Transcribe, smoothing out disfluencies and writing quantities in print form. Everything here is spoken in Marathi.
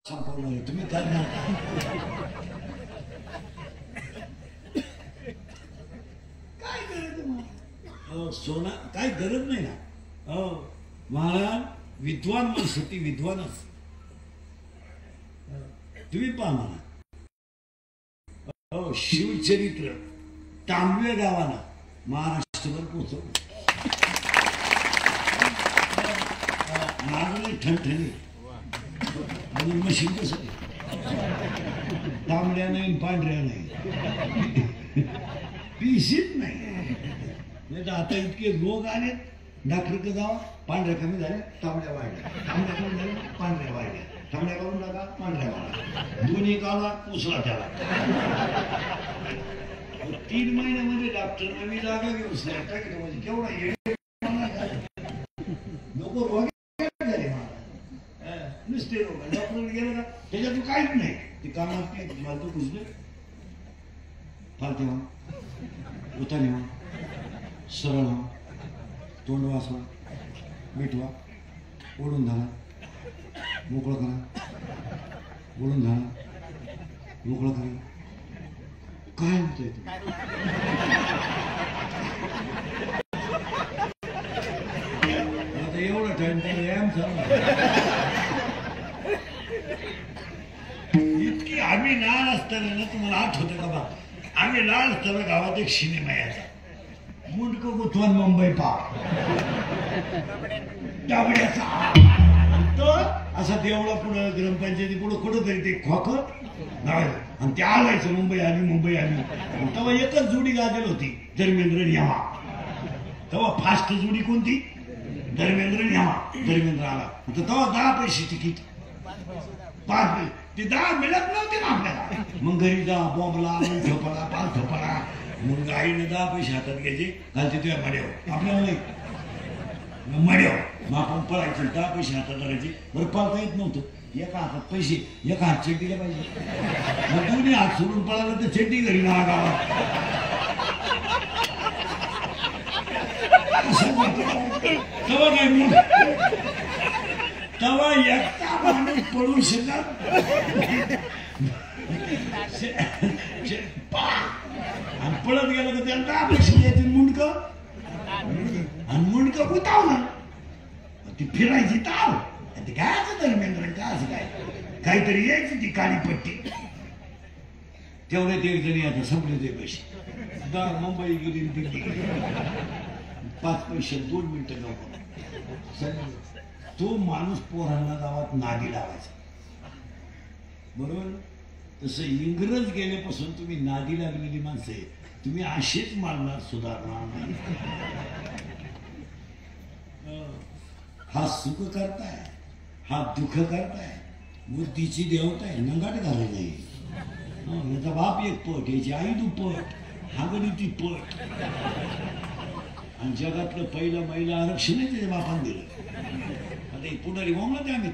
संपवणार आहे तुम्ही करणार काय गरज तुम्हाला सोना काय गरज नाही ना हो महाराज विद्वान माणसं विद्वानच तुम्ही पहा म्हणा हो शिवचरित्र तांबवे गावाला महाराष्ट्रभर पोहोचवलं नागरी ठणठणी आणि मशीन कसं तांबड्या नाही पांढऱ्या नाही पीसीच नाही आता इतके रोग आलेत डॉक्टर जावा पांढऱ्या कमी झाल्या तांबड्या वाढल्या तांबड्या कमी झाल्या पांढऱ्या वाढल्या तांबड्या करून टाका पांढऱ्या वाढल्या दोन्ही काला पुसला त्याला 3 महिन्यामध्ये डॉक्टर नवी जागा घेऊन टाकलं म्हणजे केवढा नको रोग नुसते रोग डॉक्टर गेलं का त्याच्यातून काहीच नाही ते कामात मला तो बुजले फालते व्हा उताने व्हा सरळ व्हा तोंड वाचवा मिठवा ओढून झाला मोकळं करा ओढून झाला मोकळं करा काय होतंय आता एवढा टाइम व्यायाम झाला इतकी आम्ही लहान असताना ना तुम्हाला आठवतं का बा आम्ही लहान असताना गावात एक सिनेमा यायचा मुंडक गुथवन मुंबई पार डाबड्याचा तो असा देवळा पुढं ग्रामपंचायती पुढं कुठं तरी ते खोक आणि ते आलायचं मुंबई आली तेव्हा एकच जोडी गाजल होती धर्मेंद्र न्यावा तेव्हा फास्ट जोडी कोणती धर्मेंद्र आला आता तेव्हा 10 पैसे तिकीट 5 पैसे ते 10 मिळत नव्हते ना आपल्याला मग घरी जा बॉम्बला झोपला 5 झोपला मग आईने 10 पैसे हातात घ्यायचे घालते तुझ्या मड्यावर आपल्याला नाही मड्यावर मग आपण पळायचे 10 पैसे हातात धरायचे बरं पळता येत नव्हतं एका हातात पैसे एका हात चड्डीला पाहिजे मग दोन्ही हात सोडून पळाला तर चड्डी घरी ना गावात तेव्हा काय मग तेव्हा एकटा माणूस पळू शकत आणि पळत गेलं तर त्याला 10 पैसे द्यायचे मुंडक आणि मुंडक उतावलं ती फिरायची ताव ते काय धर्मेंद्र का असं काय काहीतरी यायची ती काळी पट्टी तेवढ्यात एक जणी आता संपले ते पैसे मुंबई गेली दिल्ली 5 पैसे 2 मिनिटं गाव तो माणूस पोरांना गावात नादी लावायचा बरोबर तसं इंग्रज गेल्यापासून तुम्ही नादी लागलेली माणसे तुम्ही अशीच मारणार सुधारणार नाही हा सुख करताय हा दुःख करताय मूर्तीची देवता आहे नंगाट घालाय नाही याचा बाप एक पट याची आई दुप्पट हा गडी ती पट आणि जगातलं पहिलं महिला आरक्षण त्याच्या बापान दिलं आता पुढारी बोंबला ते आम्ही